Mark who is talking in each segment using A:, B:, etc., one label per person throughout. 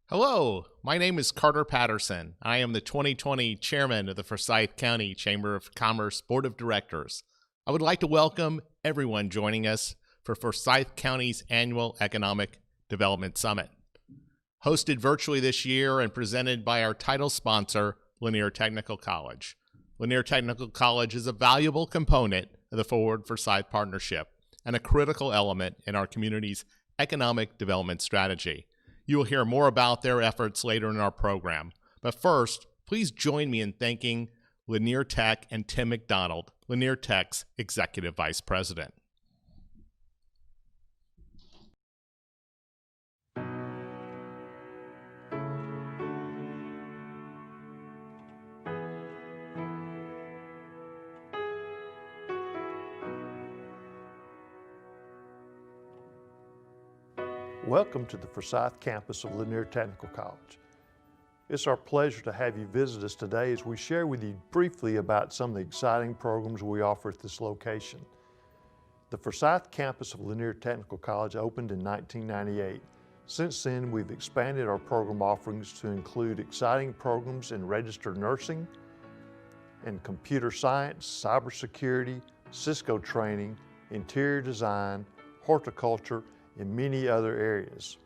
A: Hello, my name is Carter Patterson. I am the 2020 chairman of the Forsyth County Chamber of Commerce Board of Directors. I would like to welcome everyone joining us for Forsyth County's annual Economic Development Summit. Hosted virtually this year and presented by our title sponsor, Lanier Technical College. Lanier Technical College is a valuable component of the Forward Forsyth Partnership and a critical element in our community's economic development strategy. You will hear more about their efforts later in our program. But first, please join me in thanking Lanier Tech and Tim McDonald, Lanier Tech's Executive Vice President.
B: Welcome to the Forsyth campus of Lanier Technical College. It's our pleasure to have you visit us today as we share with you briefly about some of the exciting programs we offer at this location. The Forsyth campus of Lanier Technical College opened in 1998. Since then, we've expanded our program offerings to include exciting programs in registered nursing and computer science, cybersecurity, Cisco training, interior design, horticulture, and many other areas.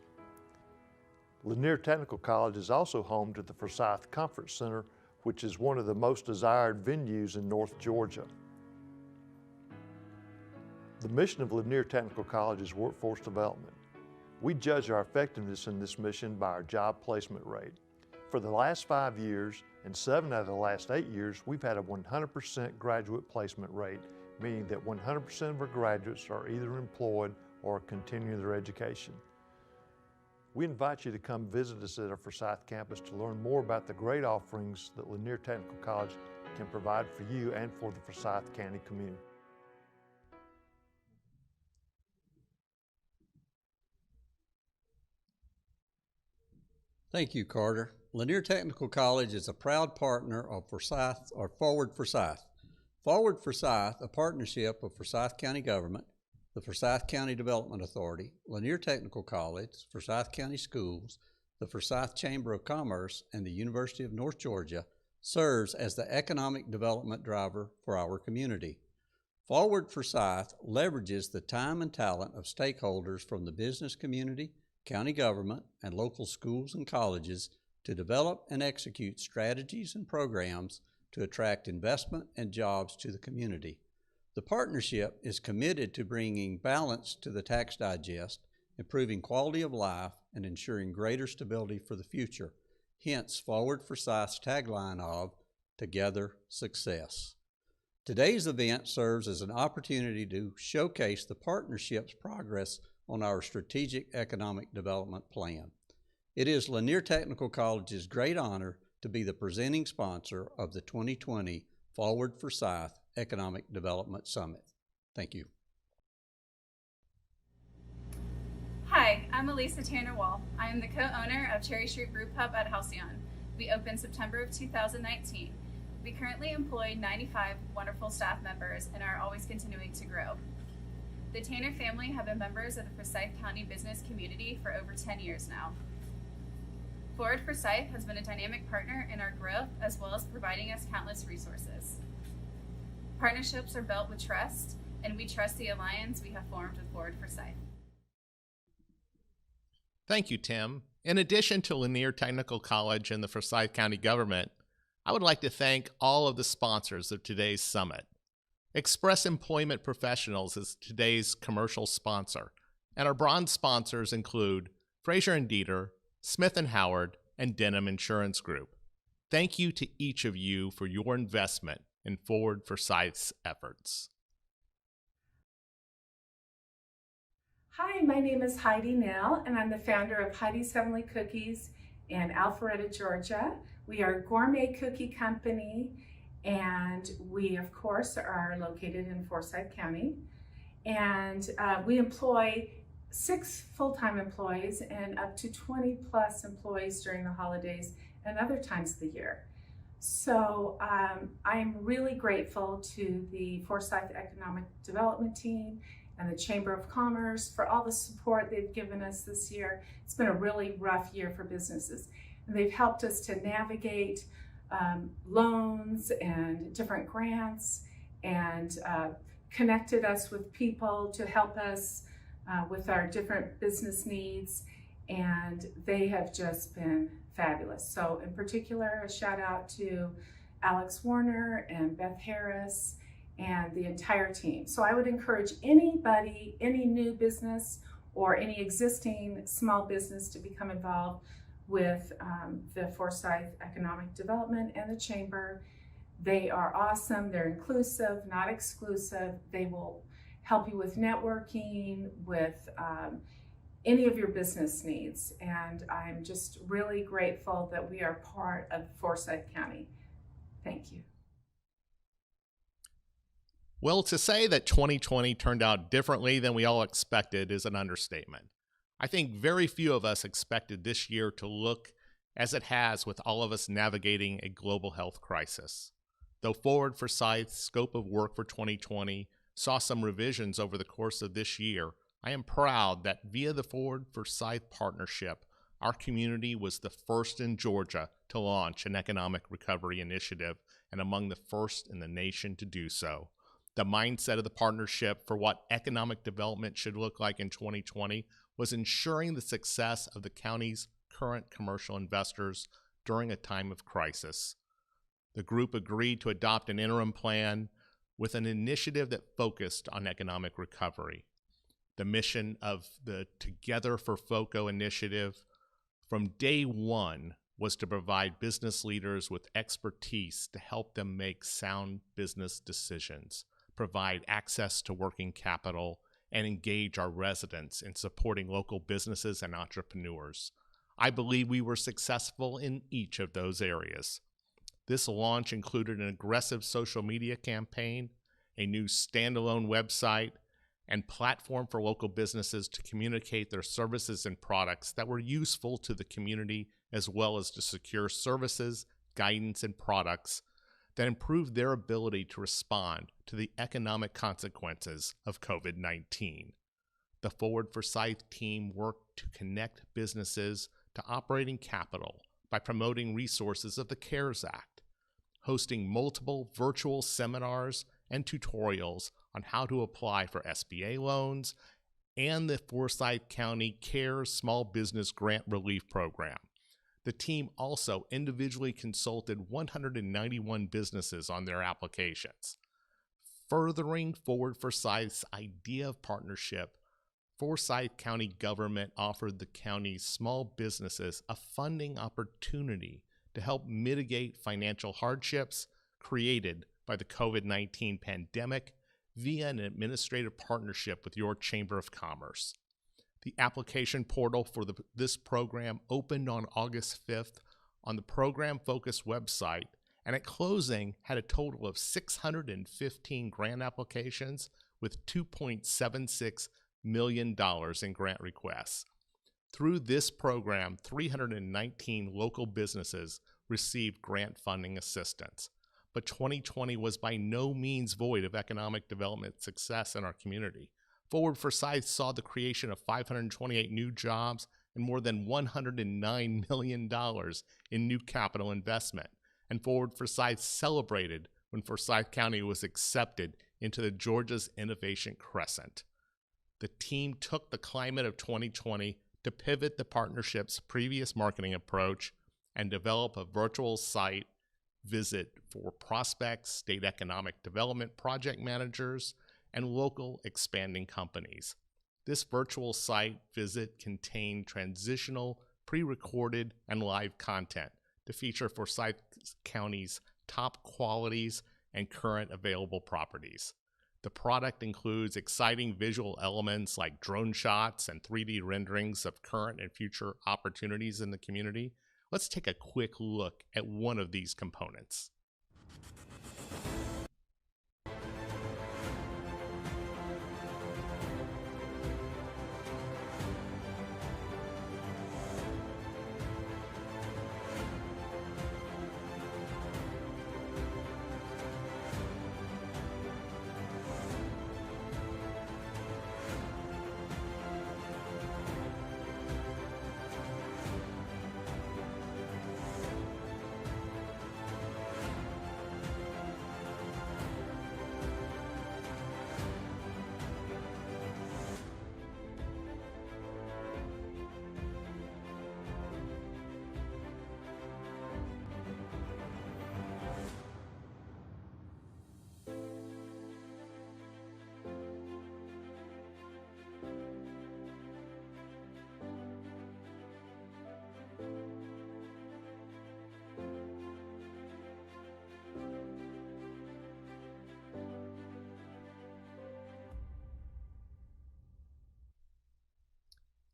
B: Lanier Technical College is also home to the Forsyth Conference Center, which is one of the most desired venues in North Georgia. The mission of Lanier Technical College is workforce development. We judge our effectiveness in this mission by our job placement rate. For the last 5 years and 7 out of the last 8 years, we've had a 100% graduate placement rate, meaning that 100% of our graduates are either employed or continuing their education. We invite you to come visit us at our Forsyth campus to learn more about the great offerings that Lanier Technical College can provide for you and for the Forsyth County community.
C: Thank you, Carter. Lanier Technical College is a proud partner of Forsyth, or Forward Forsyth. Forward Forsyth, a partnership of Forsyth County government, the Forsyth County Development Authority, Lanier Technical College, Forsyth County Schools, the Forsyth Chamber of Commerce, and the University of North Georgia, serves as the economic development driver for our community. Forward Forsyth leverages the time and talent of stakeholders from the business community, county government, and local schools and colleges to develop and execute strategies and programs to attract investment and jobs to the community. The partnership is committed to bringing balance to the tax digest, improving quality of life, and ensuring greater stability for the future. Hence, Forward Forsyth's tagline of Together Success. Today's event serves as an opportunity to showcase the partnership's progress on our strategic economic development plan. It is Lanier Technical College's great honor to be the presenting sponsor of the 2020 Forward Forsyth Economic Development Summit. Thank you.
D: Hi, I'm Elisa Tanner-Wall. I am the co-owner of Cherry Street Brew Pub at Halcyon. We opened September of 2019. We currently employ 95 wonderful staff members and are always continuing to grow. The Tanner family have been members of the Forsyth County business community for over 10 years now. Forward Forsyth has been a dynamic partner in our growth as well as providing us countless resources. Partnerships are built with trust, and we trust the alliance we have formed with Forward Forsyth.
A: Thank you, Tim. In addition to Lanier Technical College and the Forsyth County government, I would like to thank all of the sponsors of today's summit. Express Employment Professionals is today's commercial sponsor, and our bronze sponsors include Fraser and Dieter, Smith and Howard, and Denham Insurance Group. Thank you to each of you for your investment in Forward Forsyth's efforts.
E: Hi, my name is Heidinell, and I'm the founder of Heidi's Heavenly Cookies in Alpharetta, Georgia. We are a gourmet cookie company, and we, of course, are located in Forsyth County. And we employ 6 full-time employees and up to 20 plus employees during the holidays and other times of the year. So I'm really grateful to the Forsyth Economic Development Team and the Chamber of Commerce for all the support they've given us this year. It's been a really rough year for businesses. And they've helped us to navigate loans and different grants, and connected us with people to help us with our different business needs. And they have just been fabulous. So in particular, a shout out to Alex Warner and Beth Harris and the entire team. So I would encourage anybody, any new business or any existing small business to become involved with the Forsyth Economic Development and the Chamber. They are awesome, they're inclusive, not exclusive. They will help you with networking, with any of your business needs. And I'm just really grateful that we are part of Forsyth County. Thank you.
A: Well, to say that 2020 turned out differently than we all expected is an understatement. I think very few of us expected this year to look as it has, with all of us navigating a global health crisis. Though Forward Forsyth's scope of work for 2020 saw some revisions over the course of this year, I am proud that via the Forward Forsyth partnership, our community was the first in Georgia to launch an economic recovery initiative, and among the first in the nation to do so. The mindset of the partnership for what economic development should look like in 2020 was ensuring the success of the county's current commercial investors during a time of crisis. The group agreed to adopt an interim plan with an initiative that focused on economic recovery. The mission of the Together for FOCO initiative from day one was to provide business leaders with expertise to help them make sound business decisions, provide access to working capital, and engage our residents in supporting local businesses and entrepreneurs. I believe we were successful in each of those areas. This launch included an aggressive social media campaign, a new standalone website, and platform for local businesses to communicate their services and products that were useful to the community, as well as to secure services, guidance, and products that improved their ability to respond to the economic consequences of COVID-19. The Forward Forsyth team worked to connect businesses to operating capital by promoting resources of the CARES Act, hosting multiple virtual seminars and tutorials on how to apply for SBA loans and the Forsyth County CARES Small Business Grant Relief Program. The team also individually consulted 191 businesses on their applications. Furthering Forward Forsyth's idea of partnership, Forsyth County government offered the county's small businesses a funding opportunity to help mitigate financial hardships created by the COVID-19 pandemic via an administrative partnership with your Chamber of Commerce. The application portal for this program opened on August 5th on the Program Focus website, and at closing had a total of 615 grant applications with $2.76 million in grant requests. Through this program, 319 local businesses received grant funding assistance. But 2020 was by no means void of economic development success in our community. Forward Forsyth saw the creation of 528 new jobs and more than $109 million in new capital investment. And Forward Forsyth celebrated when Forsyth County was accepted into the Georgia's Innovation Crescent. The team took the climate of 2020 to pivot the partnership's previous marketing approach and develop a virtual site visit for prospects, state economic development project managers, and local expanding companies. This virtual site visit contained transitional, pre-recorded, and live content to feature Forsyth County's top qualities and current available properties. The product includes exciting visual elements like drone shots and 3D renderings of current and future opportunities in the community. Let's take a quick look at one of these components.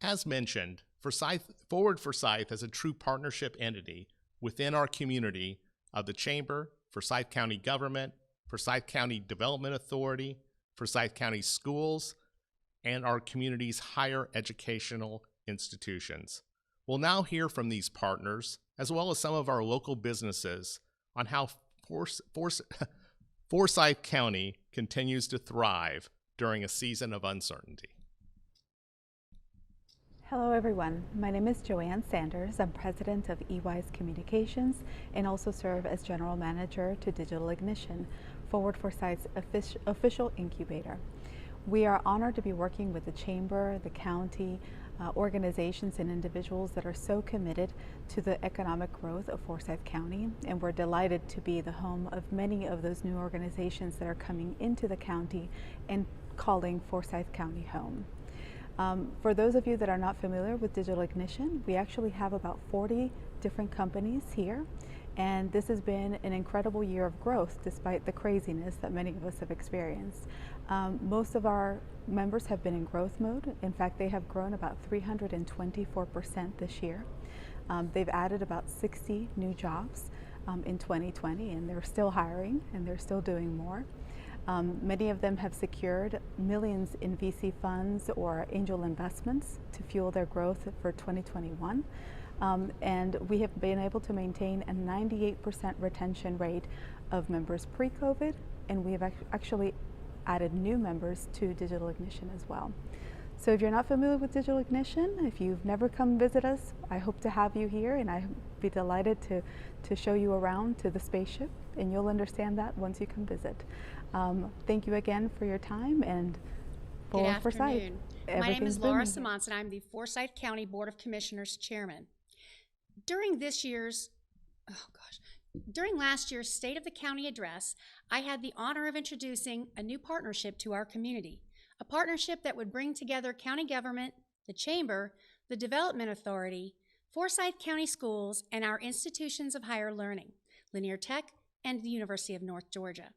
A: As mentioned, Forward Forsyth is a true partnership entity within our community of the Chamber, Forsyth County Government, Forsyth County Development Authority, Forsyth County Schools, and our community's higher educational institutions. We'll now hear from these partners, as well as some of our local businesses, on how Forsyth County continues to thrive during a season of uncertainty.
F: Hello everyone, my name is Joanne Sanders. I'm president of eWise Communications and also serve as general manager to Digital Ignition, Forward Forsyth's official incubator. We are honored to be working with the Chamber, the county, organizations and individuals that are so committed to the economic growth of Forsyth County, and we're delighted to be the home of many of those new organizations that are coming into the county and calling Forsyth County home. For those of you that are not familiar with Digital Ignition, we actually have about 40 different companies here, and this has been an incredible year of growth despite the craziness that many of us have experienced. Most of our members have been in growth mode. In fact, they have grown about 324% this year. They've added about 60 new jobs in 2020, and they're still hiring and they're still doing more. Many of them have secured millions in VC funds or angel investments to fuel their growth for 2021. And we have been able to maintain a 98% retention rate of members pre-COVID, and we have actually added new members to Digital Ignition as well. So if you're not familiar with Digital Ignition, if you've never come visit us, I hope to have you here, and I'd be delighted to show you around to the spaceship, and you'll understand that once you come visit. Thank you again for your time, and
G: Good
F: Forsyth.
G: afternoon. My name is Laura
F: booming.
G: Simons, and I'm the Forsyth County Board of Commissioners Chairman. During last year's State of the County address, I had the honor of introducing a new partnership to our community, a partnership that would bring together county government, the Chamber, the Development Authority, Forsyth County Schools, and our institutions of higher learning, Lanier Tech and the University of North Georgia.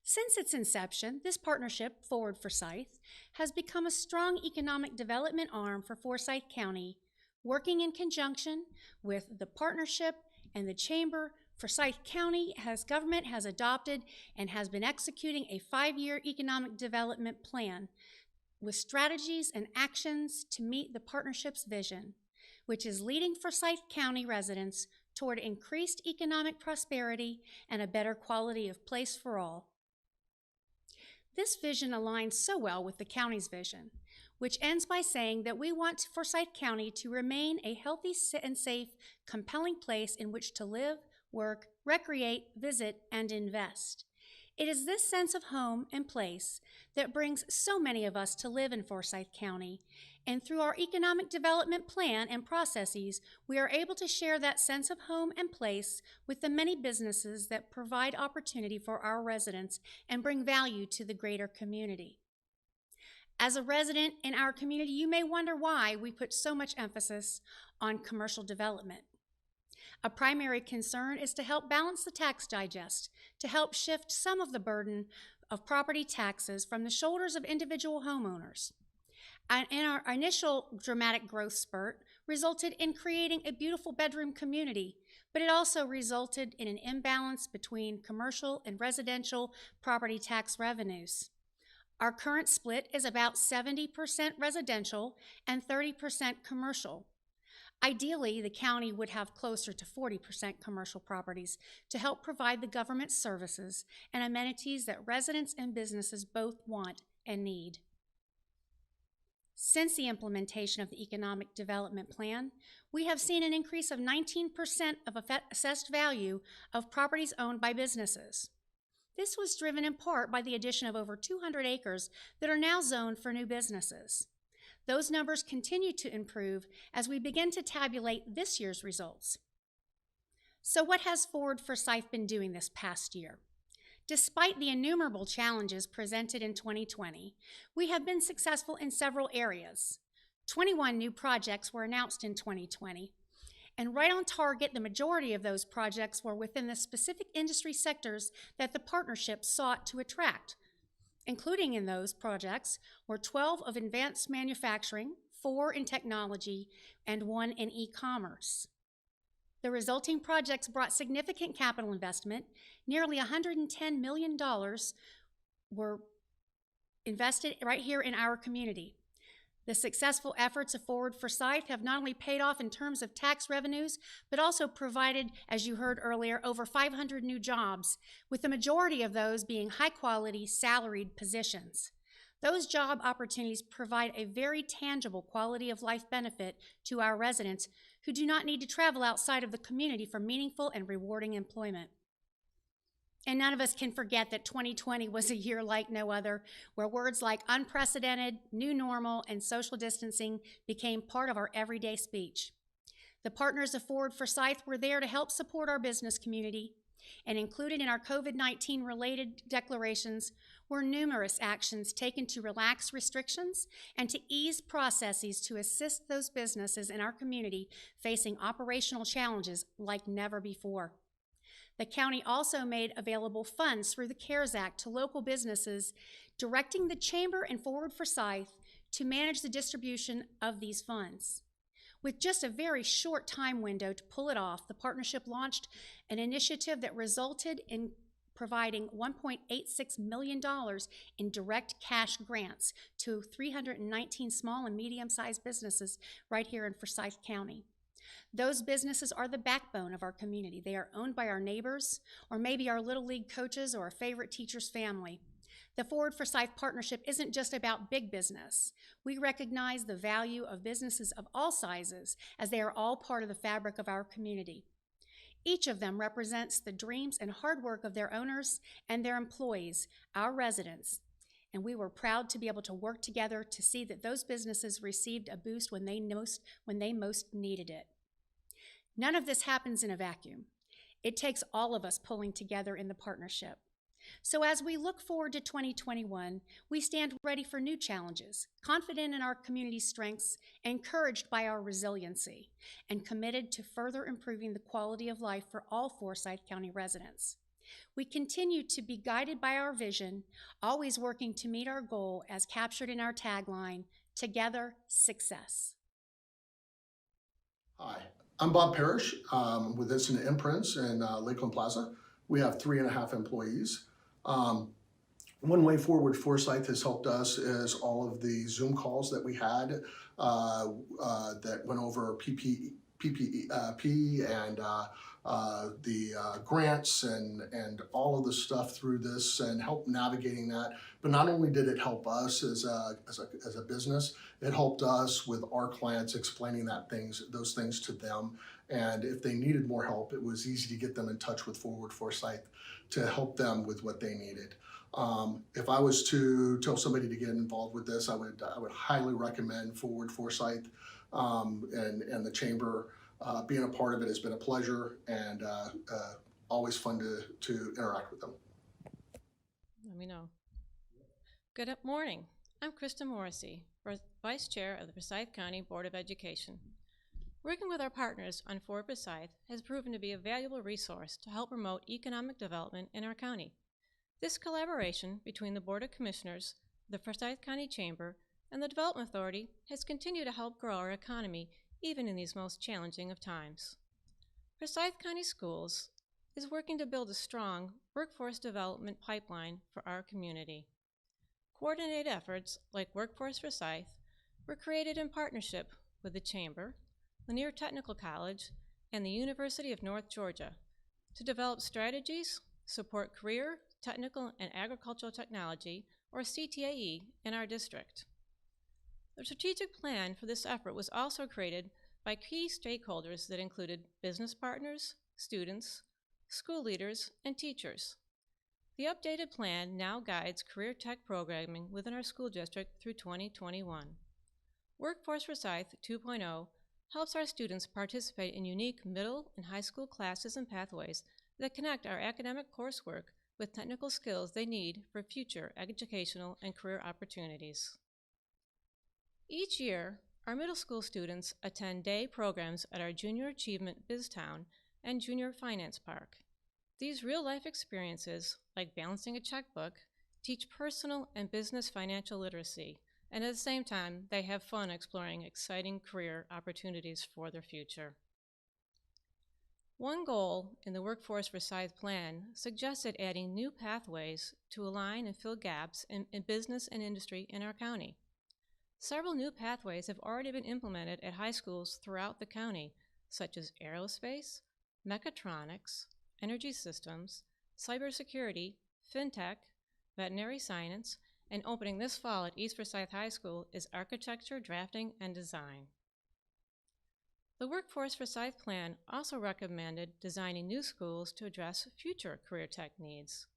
G: Since its inception, this partnership, Forward Forsyth, has become a strong economic development arm for Forsyth County, working in conjunction with the partnership and the Chamber. Forsyth County government has adopted and has been executing a 5-year economic development plan with strategies and actions to meet the partnership's vision, which is leading Forsyth County residents toward increased economic prosperity and a better quality of place for all. This vision aligns so well with the county's vision, which ends by saying that we want Forsyth County to remain a healthy and safe, compelling place in which to live, work, recreate, visit, and invest. It is this sense of home and place that brings so many of us to live in Forsyth County, and through our economic development plan and processes, we are able to share that sense of home and place with the many businesses that provide opportunity for our residents and bring value to the greater community. As a resident in our community, you may wonder why we put so much emphasis on commercial development. A primary concern is to help balance the tax digest, to help shift some of the burden of property taxes from the shoulders of individual homeowners. And our initial dramatic growth spurt resulted in creating a beautiful bedroom community, but it also resulted in an imbalance between commercial and residential property tax revenues. Our current split is about 70% residential and 30% commercial. Ideally, the county would have closer to 40% commercial properties to help provide the government services and amenities that residents and businesses both want and need. Since the implementation of the Economic Development Plan, we have seen an increase of 19% of assessed value of properties owned by businesses. This was driven in part by the addition of over 200 acres that are now zoned for new businesses. Those numbers continue to improve as we begin to tabulate this year's results. So what has Forward Forsyth been doing this past year? Despite the innumerable challenges presented in 2020, we have been successful in several areas. 21 new projects were announced in 2020, and right on target, the majority of those projects were within the specific industry sectors that the partnership sought to attract. Including in those projects were 12 of advanced manufacturing, 4 in technology, and 1 in e-commerce. The resulting projects brought significant capital investment. Nearly $110 million were invested right here in our community. The successful efforts of Forward Forsyth have not only paid off in terms of tax revenues, but also provided, as you heard earlier, over 500 new jobs, with the majority of those being high-quality, salaried positions. Those job opportunities provide a very tangible quality of life benefit to our residents who do not need to travel outside of the community for meaningful and rewarding employment. And none of us can forget that 2020 was a year like no other, where words like unprecedented, new normal, and social distancing became part of our everyday speech. The partners of Forward Forsyth were there to help support our business community, and included in our COVID-19 related declarations were numerous actions taken to relax restrictions and to ease processes to assist those businesses in our community facing operational challenges like never before. The county also made available funds through the CARES Act to local businesses, directing the Chamber and Forward Forsyth to manage the distribution of these funds. With just a very short time window to pull it off, the partnership launched an initiative that resulted in providing $1.86 million in direct cash grants to 319 small and medium-sized businesses right here in Forsyth County. Those businesses are the backbone of our community. They are owned by our neighbors, or maybe our Little League coaches or a favorite teacher's family. The Forward Forsyth Partnership isn't just about big business. We recognize the value of businesses of all sizes, as they are all part of the fabric of our community. Each of them represents the dreams and hard work of their owners and their employees, our residents. And we were proud to be able to work together to see that those businesses received a boost when they most needed it. None of this happens in a vacuum. It takes all of us pulling together in the partnership. So as we look forward to 2021, we stand ready for new challenges, confident in our community's strengths, encouraged by our resiliency, and committed to further improving the quality of life for all Forsyth County residents. We continue to be guided by our vision, always working to meet our goal as captured in our tagline, Together, Success.
H: Hi, I'm Bob Parrish with Instant Imprints in Lakeland Plaza. We have 3.5 employees. One way Forward Forsyth has helped us is all of the Zoom calls that we had that went over PPP and the grants and all of the stuff through this and help navigating that. But not only did it help us as a business, it helped us with our clients explaining those things to them. And if they needed more help, it was easy to get them in touch with Forward Forsyth to help them with what they needed. If I was to tell somebody to get involved with this, I would highly recommend Forward Forsyth and the Chamber. Being a part of it has been a pleasure and always fun to interact with them.
I: Let me know. Good morning. I'm Krista Morrissey, Vice Chair of the Forsyth County Board of Education. Working with our partners on Forward Forsyth has proven to be a valuable resource to help promote economic development in our county. This collaboration between the Board of Commissioners, the Forsyth County Chamber, and the Development Authority has continued to help grow our economy even in these most challenging of times. Forsyth County Schools is working to build a strong workforce development pipeline for our community. Coordinated efforts like Workforce Forsyth were created in partnership with the Chamber, Lanier Technical College, and the University of North Georgia to develop strategies, support career, technical, and agricultural technology, or CTAE, in our district. The strategic plan for this effort was also created by key stakeholders that included business partners, students, school leaders, and teachers. The updated plan now guides career tech programming within our school district through 2021. Workforce Forsyth 2.0 helps our students participate in unique middle and high school classes and pathways that connect our academic coursework with technical skills they need for future educational and career opportunities. Each year, our middle school students attend day programs at our Junior Achievement BizTown and Junior Finance Park. These real-life experiences, like balancing a checkbook, teach personal and business financial literacy, and at the same time, they have fun exploring exciting career opportunities for their future. One goal in the Workforce Forsyth Plan suggested adding new pathways to align and fill gaps in business and industry in our county. Several new pathways have already been implemented at high schools throughout the county, such as aerospace, mechatronics, energy systems, cybersecurity, fintech, veterinary science, and opening this fall at East Forsyth High School is architecture, drafting, and design. The Workforce Forsyth Plan also recommended designing new schools to address future career tech needs.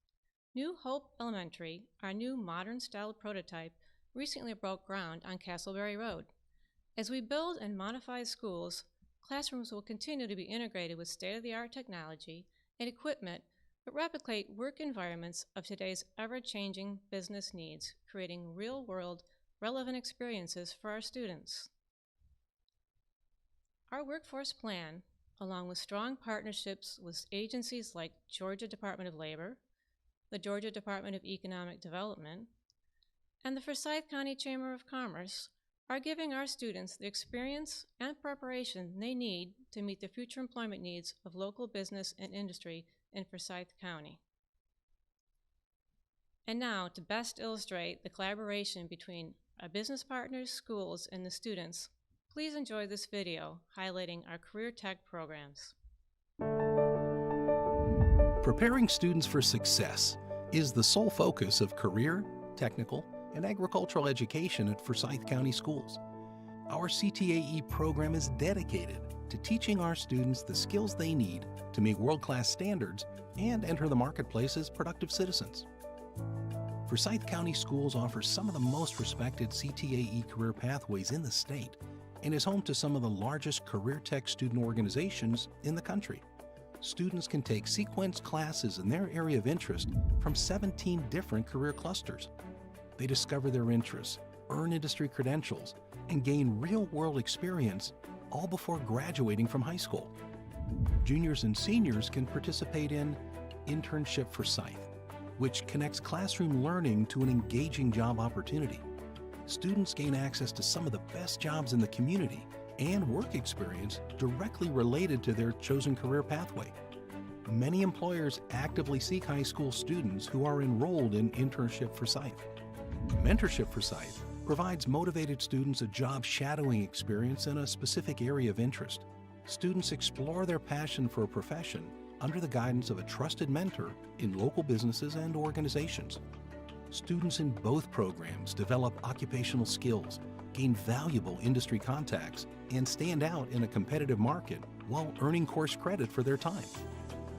I: New Hope Elementary, our new modern-style prototype, recently broke ground on Castleberry Road. As we build and modify schools, classrooms will continue to be integrated with state-of-the-art technology and equipment, but replicate work environments of today's ever-changing business needs, creating real-world, relevant experiences for our students. Our workforce plan, along with strong partnerships with agencies like Georgia Department of Labor, the Georgia Department of Economic Development, and the Forsyth County Chamber of Commerce, are giving our students the experience and preparation they need to meet the future employment needs of local business and industry in Forsyth County. And now, to best illustrate the collaboration between our business partners, schools, and the students, please enjoy this video highlighting our career tech programs.
J: Preparing students for success is the sole focus of career, technical, and agricultural education at Forsyth County Schools. Our CTAE program is dedicated to teaching our students the skills they need to meet world-class standards and enter the marketplace as productive citizens. Forsyth County Schools offers some of the most respected CTAE career pathways in the state and is home to some of the largest career tech student organizations in the country. Students can take sequenced classes in their area of interest from 17 different career clusters. They discover their interests, earn industry credentials, and gain real-world experience, all before graduating from high school. Juniors and seniors can participate in Internship Forsyth, which connects classroom learning to an engaging job opportunity. Students gain access to some of the best jobs in the community and work experience directly related to their chosen career pathway. Many employers actively seek high school students who are enrolled in Internship Forsyth. Mentorship Forsyth provides motivated students a job shadowing experience in a specific area of interest. Students explore their passion for a profession under the guidance of a trusted mentor in local businesses and organizations. Students in both programs develop occupational skills, gain valuable industry contacts, and stand out in a competitive market while earning course credit for their time.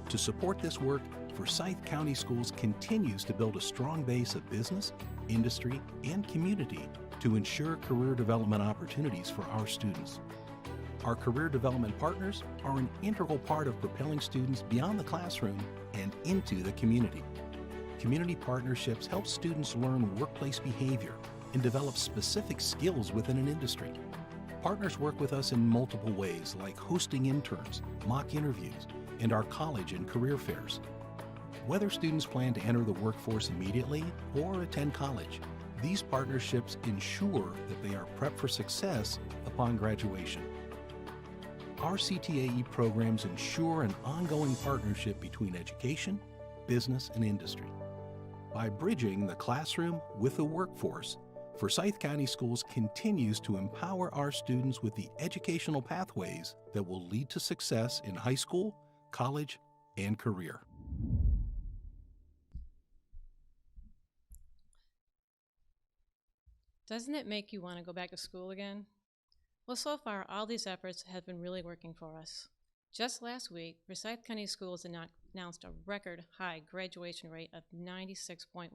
J: To support this work, Forsyth County Schools continues to build a strong base of business, industry, and community to ensure career development opportunities for our students. Our career development partners are an integral part of propelling students beyond the classroom and into the community. Community partnerships help students learn workplace behavior and develop specific skills within an industry. Partners work with us in multiple ways, like hosting interns, mock interviews, and our college and career fairs. Whether students plan to enter the workforce immediately or attend college, these partnerships ensure that they are prepped for success upon graduation. Our CTAE programs ensure an ongoing partnership between education, business, and industry. By bridging the classroom with the workforce, Forsyth County Schools continues to empower our students with the educational pathways that will lead to success in high school, college, and career.
I: Doesn't it make you want to go back to school again? Well, so far, all these efforts have been really working for us. Just last week, Forsyth County Schools announced a record high graduation rate of 96.1%.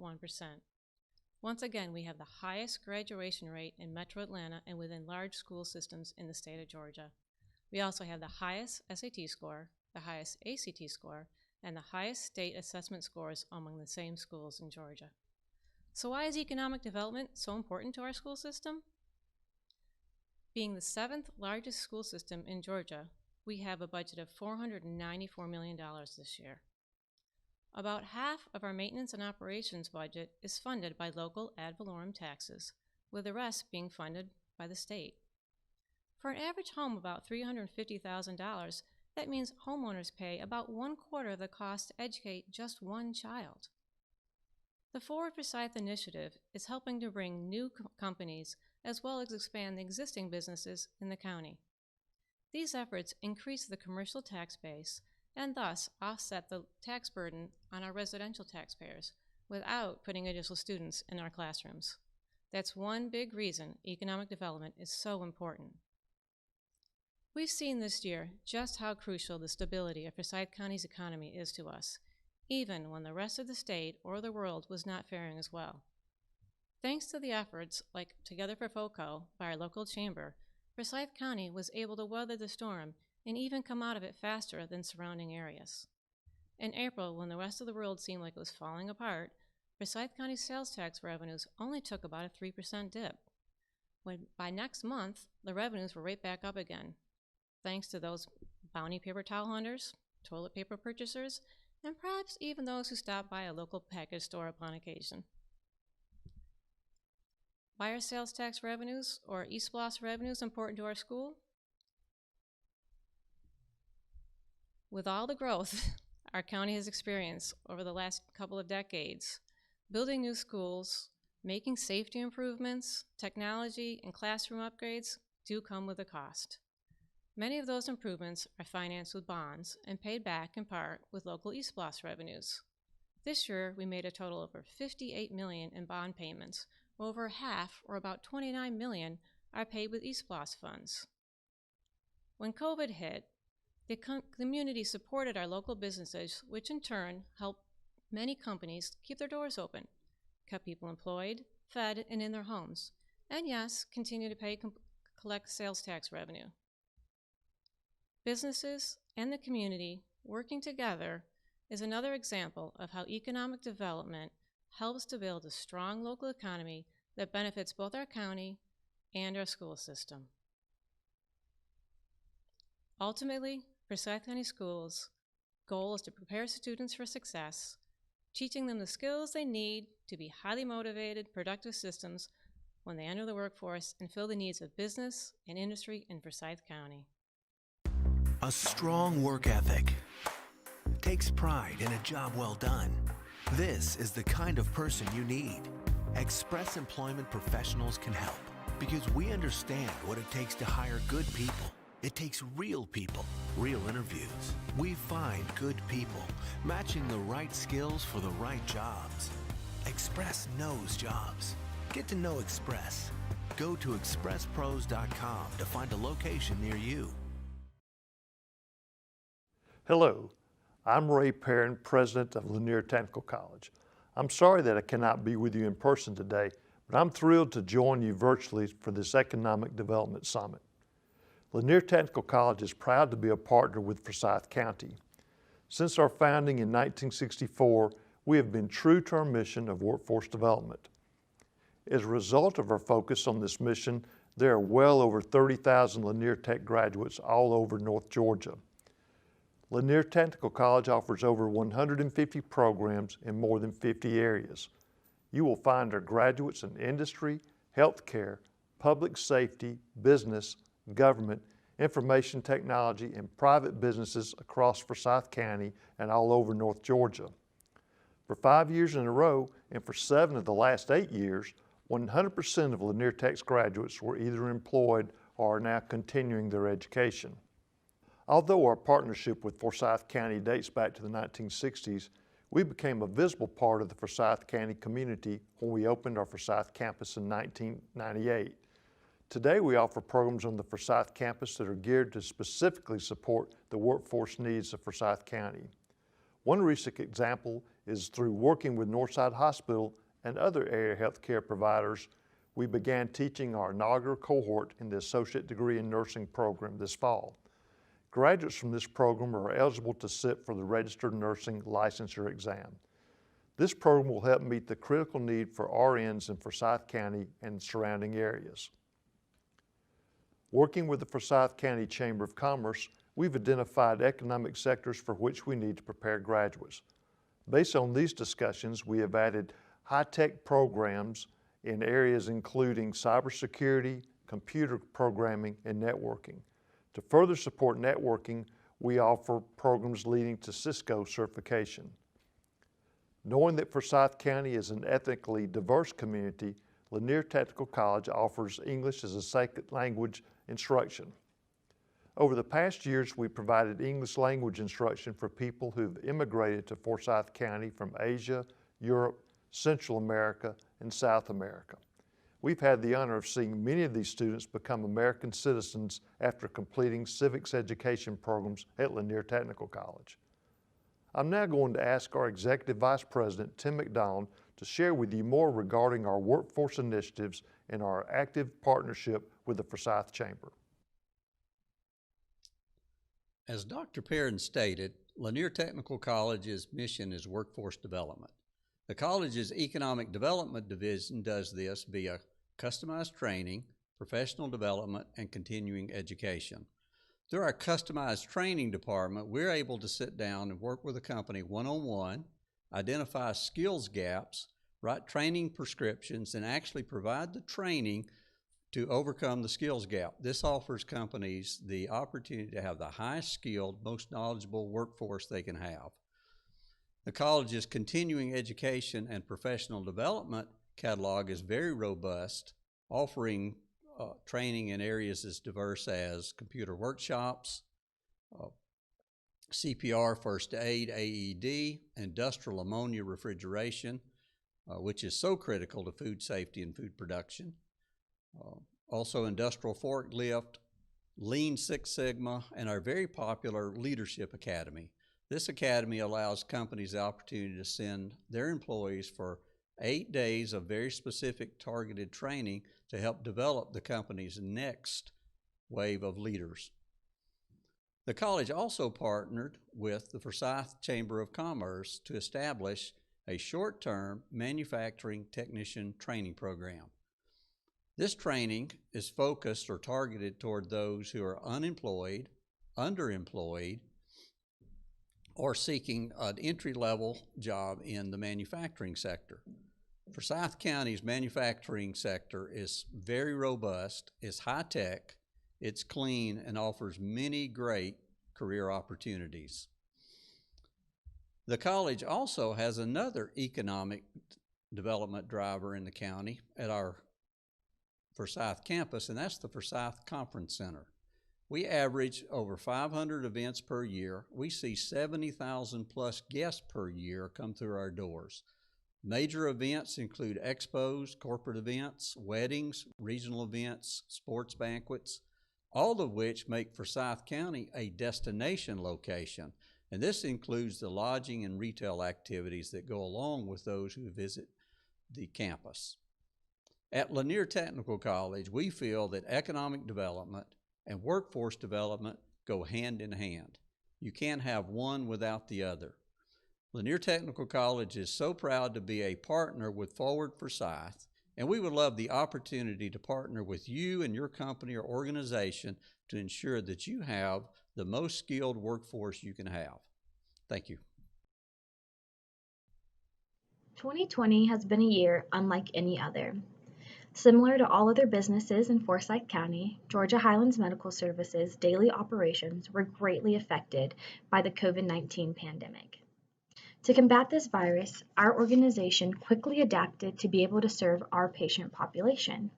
I: Once again, we have the highest graduation rate in Metro Atlanta and within large school systems in the state of Georgia. We also have the highest SAT score, the highest ACT score, and the highest state assessment scores among the same schools in Georgia. So why is economic development so important to our school system? Being the 7th largest school system in Georgia, we have a budget of $494 million this year. About half of our maintenance and operations budget is funded by local ad valorem taxes, with the rest being funded by the state. For an average home about $350,000, that means homeowners pay about 1/4 of the cost to educate just one child. The Forward Forsyth initiative is helping to bring new companies as well as expand the existing businesses in the county. These efforts increase the commercial tax base and thus offset the tax burden on our residential taxpayers without putting additional students in our classrooms. That's one big reason economic development is so important. We've seen this year just how crucial the stability of Forsyth County's economy is to us, even when the rest of the state or the world was not faring as well. Thanks to the efforts like Together for FOCO by our local chamber, Forsyth County was able to weather the storm and even come out of it faster than surrounding areas. In April, when the rest of the world seemed like it was falling apart, Forsyth County sales tax revenues only took about a 3% dip. When by next month, the revenues were right back up again, thanks to those bounty paper towel hunters, toilet paper purchasers, and perhaps even those who stop by a local package store upon occasion. Why are sales tax revenues or eSPLOS revenues important to our school? With all the growth our county has experienced over the last couple of decades, building new schools, making safety improvements, technology, and classroom upgrades do come with a cost. Many of those improvements are financed with bonds and paid back in part with local eSPLOS revenues. This year, we made a total of over $58 million in bond payments. Over half, or about $29 million, are paid with eSPLOS funds. When COVID hit, the community supported our local businesses, which in turn helped many companies keep their doors open, kept people employed, fed, and in their homes, and yes, continue to collect sales tax revenue. Businesses and the community working together is another example of how economic development helps to build a strong local economy that benefits both our county and our school system. Ultimately, Forsyth County Schools' goal is to prepare students for success, teaching them the skills they need to be highly motivated, productive systems when they enter the workforce and fill the needs of business and industry in Forsyth County.
K: A strong work ethic takes pride in a job well done. This is the kind of person you need. Express Employment Professionals can help because we understand what it takes to hire good people. It takes real people, real interviews. We find good people, matching the right skills for the right jobs. Express knows jobs. Get to know Express. Go to expresspros.com to find a location near you.
B: Hello, I'm Ray Perrin, President of Lanier Technical College. I'm sorry that I cannot be with you in person today, but I'm thrilled to join you virtually for this Economic Development Summit. Lanier Technical College is proud to be a partner with Forsyth County. Since our founding in 1964, we have been true to our mission of workforce development. As a result of our focus on this mission, there are well over 30,000 Lanier Tech graduates all over North Georgia. Lanier Technical College offers over 150 programs in more than 50 areas. You will find our graduates in industry, healthcare, public safety, business, government, information technology, and private businesses across Forsyth County and all over North Georgia. For 5 years in a row, and for 7 of the last 8 years, 100% of Lanier Tech's graduates were either employed or are now continuing their education. Although our partnership with Forsyth County dates back to the 1960s, we became a visible part of the Forsyth County community when we opened our Forsyth campus in 1998. Today, we offer programs on the Forsyth campus that are geared to specifically support the workforce needs of Forsyth County. One recent example is through working with Northside Hospital and other area healthcare providers, we began teaching our inaugural cohort in the Associate Degree in Nursing program this fall. Graduates from this program are eligible to sit for the Registered Nursing Licensure exam. This program will help meet the critical need for RNs in Forsyth County and surrounding areas. Working with the Forsyth County Chamber of Commerce, we've identified economic sectors for which we need to prepare graduates. Based on these discussions, we have added high-tech programs in areas including cybersecurity, computer programming, and networking. To further support networking, we offer programs leading to Cisco certification. Knowing that Forsyth County is an ethnically diverse community, Lanier Technical College offers English as a second language instruction. Over the past years, we provided English language instruction for people who've immigrated to Forsyth County from Asia, Europe, Central America, and South America. We've had the honor of seeing many of these students become American citizens after completing civics education programs at Lanier Technical College. I'm now going to ask our Executive Vice President, Tim McDonald, to share with you more regarding our workforce initiatives and our active partnership with the Forsyth Chamber.
C: As Dr. Perrin stated, Lanier Technical College's mission is workforce development. The college's Economic Development Division does this via customized training, professional development, and continuing education. Through our customized training department, we're able to sit down and work with a company one-on-one, identify skills gaps, write training prescriptions, and actually provide the training to overcome the skills gap. This offers companies the opportunity to have the highest skilled, most knowledgeable workforce they can have. The college's continuing education and professional development catalog is very robust, offering training in areas as diverse as computer workshops, CPR, first aid, AED, industrial ammonia refrigeration, which is so critical to food safety and food production. Also industrial forklift, Lean Six Sigma, and our very popular Leadership Academy. This academy allows companies the opportunity to send their employees for 8 days of very specific targeted training to help develop the company's next wave of leaders. The college also partnered with the Forsyth Chamber of Commerce to establish a short-term manufacturing technician training program. This training is focused or targeted toward those who are unemployed, underemployed, or seeking an entry-level job in the manufacturing sector. Forsyth County's manufacturing sector is very robust, it's high-tech, it's clean, and offers many great career opportunities. The college also has another economic development driver in the county at our Forsyth campus, and that's the Forsyth Conference Center. We average over 500 events per year. We see 70,000 plus guests per year come through our doors. Major events include expos, corporate events, weddings, regional events, sports banquets, all of which make Forsyth County a destination location. And this includes the lodging and retail activities that go along with those who visit the campus. At Lanier Technical College, we feel that economic development and workforce development go hand in hand. You can't have one without the other. Lanier Technical College is so proud to be a partner with Forward Forsyth, and we would love the opportunity to partner with you and your company or organization to ensure that you have the most skilled workforce you can have. Thank you.
L: 2020 has been a year unlike any other. Similar to all other businesses in Forsyth County, Georgia Highlands Medical Services' daily operations were greatly affected by the COVID-19 pandemic. To combat this virus, our organization quickly adapted to be able to serve our patient population.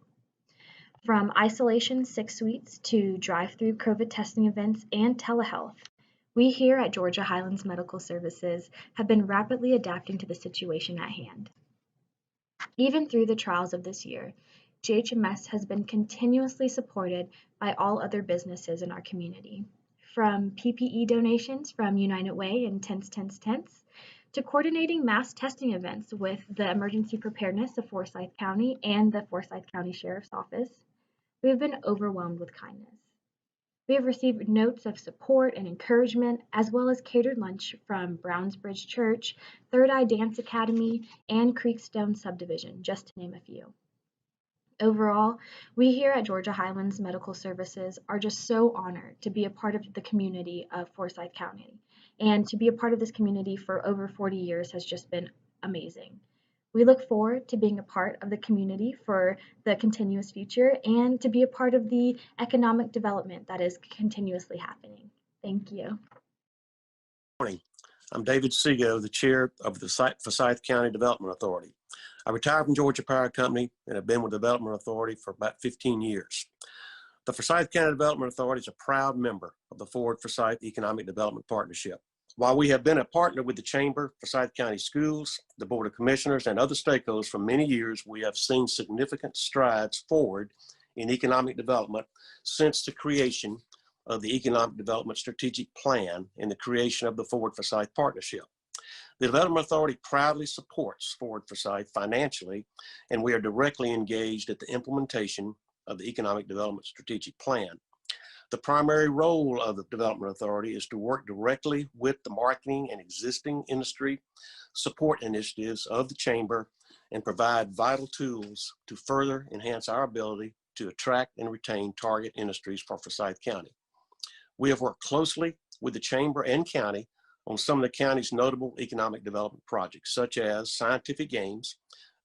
L: From isolation 6 suites to drive-through COVID testing events and telehealth, we here at Georgia Highlands Medical Services have been rapidly adapting to the situation at hand. Even through the trials of this year, GHMS has been continuously supported by all other businesses in our community, from PPE donations from United Way and Tents to coordinating mass testing events with the Emergency Preparedness of Forsyth County and the Forsyth County Sheriff's Office. We have been overwhelmed with kindness. We have received notes of support and encouragement, as well as catered lunch from Brownsbridge Church, Third Eye Dance Academy, and Creekstone Subdivision, just to name a few. Overall, we here at Georgia Highlands Medical Services are just so honored to be a part of the community of Forsyth County. And to be a part of this community for over 40 years has just been amazing. We look forward to being a part of the community for the continuous future and to be a part of the economic development that is continuously happening. Thank you.
M: Morning. I'm David Sego, the chair of the Forsyth County Development Authority. I retired from Georgia Power Company and have been with the Development Authority for about 15 years. The Forsyth County Development Authority is a proud member of the Forward Forsyth Economic Development Partnership. While we have been a partner with the Chamber, Forsyth County Schools, the Board of Commissioners, and other stakeholders for many years, we have seen significant strides forward in economic development since the creation of the Economic Development Strategic Plan and the creation of the Forward Forsyth Partnership. The Development Authority proudly supports Forward Forsyth financially, and we are directly engaged at the implementation of the Economic Development Strategic Plan. The primary role of the Development Authority is to work directly with the marketing and existing industry support initiatives of the Chamber and provide vital tools to further enhance our ability to attract and retain target industries for Forsyth County. We have worked closely with the Chamber and County on some of the county's notable economic development projects, such as Scientific Games.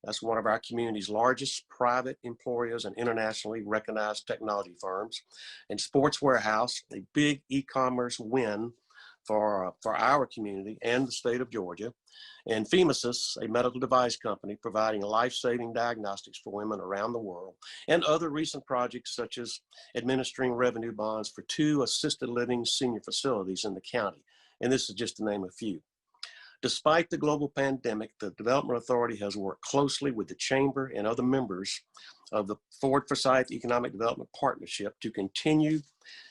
M: That's one of our community's largest private employers and internationally recognized technology firms, and Sports Warehouse, a big e-commerce win for our community and the state of Georgia, and Phemosys, a medical device company providing life-saving diagnostics for women around the world, and other recent projects such as administering revenue bonds for 2 assisted living senior facilities in the county. And this is just to name a few. Despite the global pandemic, the Development Authority has worked closely with the Chamber and other members of the Forward Forsyth Economic Development Partnership to continue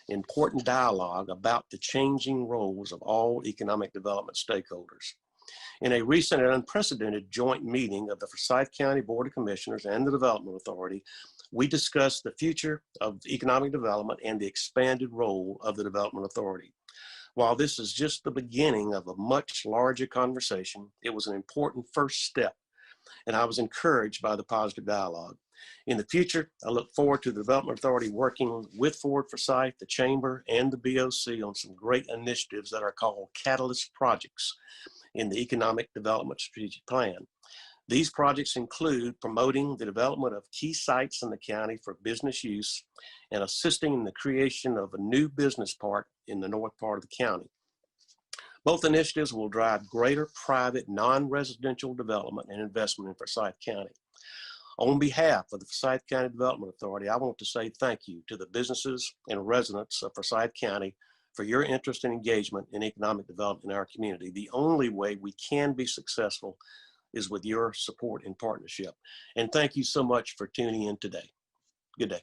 M: important dialogue about the changing roles of all economic development stakeholders. In a recent and unprecedented joint meeting of the Forsyth County Board of Commissioners and the Development Authority, we discussed the future of economic development and the expanded role of the Development Authority. While this is just the beginning of a much larger conversation, it was an important first step, and I was encouraged by the positive dialogue. In the future, I look forward to the Development Authority working with Forward Forsyth, the Chamber, and the BOC on some great initiatives that are called catalyst projects in the Economic Development Strategic Plan. These projects include promoting the development of key sites in the county for business use and assisting in the creation of a new business park in the north part of the county. Both initiatives will drive greater private, non-residential development and investment in Forsyth County. On behalf of the Forsyth County Development Authority, I want to say thank you to the businesses and residents of Forsyth County for your interest and engagement in economic development in our community. The only way we can be successful is with your support and partnership. And thank you so much for tuning in today. Good day.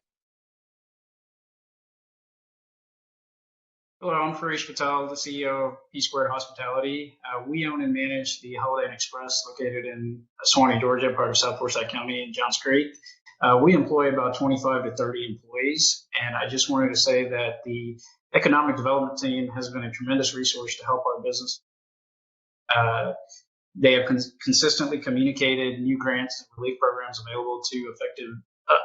N: Hello, I'm Farish Patel, the CEO of P Squared Hospitality. We own and manage the Holiday Inn Express located in Suwanee, Georgia, part of South Forsyth County in Johns Creek. We employ about 25 to 30 employees, and I just wanted to say that the economic development team has been a tremendous resource to help our business. They have consistently communicated new grants and relief programs available to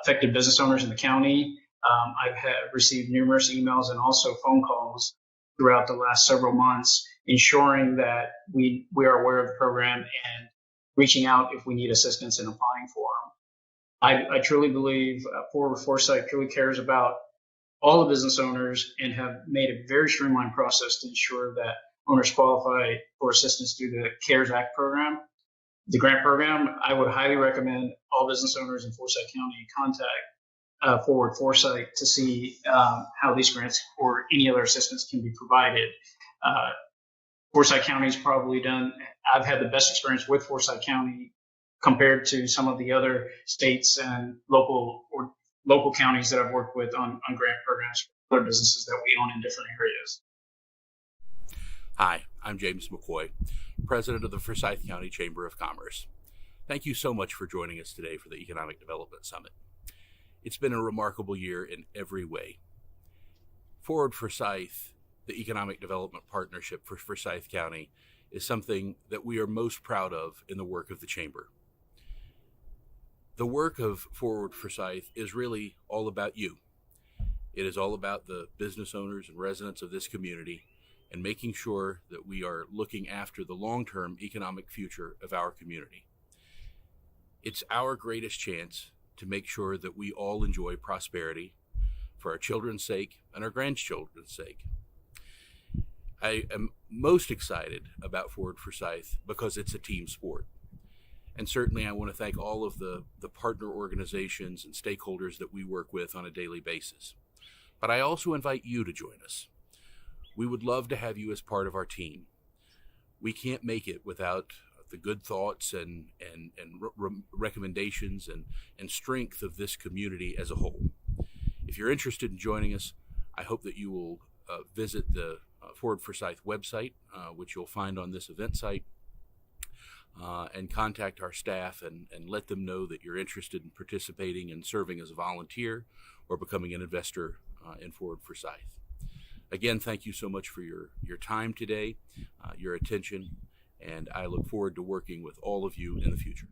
N: affected business owners in the county. I've received numerous emails and also phone calls throughout the last several months, ensuring that we are aware of the program and reaching out if we need assistance in applying for them. I truly believe Forward Forsyth truly cares about all the business owners and have made a very streamlined process to ensure that owners qualify for assistance through the CARES Act program. The grant program, I would highly recommend all business owners in Forsyth County contact Forward Forsyth to see how these grants or any other assistance can be provided. Forsyth County's probably I've had the best experience with Forsyth County compared to some of the other states and local counties that I've worked with on grant programs for other businesses that we own in different areas.
O: Hi, I'm James McCoy, President of the Forsyth County Chamber of Commerce. Thank you so much for joining us today for the Economic Development Summit. It's been a remarkable year in every way. Forward Forsyth, the Economic Development Partnership for Forsyth County, is something that we are most proud of in the work of the Chamber. The work of Forward Forsyth is really all about you. It is all about the business owners and residents of this community and making sure that we are looking after the long-term economic future of our community. It's our greatest chance to make sure that we all enjoy prosperity for our children's sake and our grandchildren's sake. I am most excited about Forward Forsyth because it's a team sport. And certainly I want to thank all of the partner organizations and stakeholders that we work with on a daily basis. But I also invite you to join us. We would love to have you as part of our team. We can't make it without the good thoughts and recommendations and strength of this community as a whole. If you're interested in joining us, I hope that you will visit the Forward Forsyth website, which you'll find on this event site, and contact our staff and let them know that you're interested in participating and serving as a volunteer or becoming an investor in Forward Forsyth. Again, thank you so much for your time today, your attention, and I look forward to working with all of you in the future.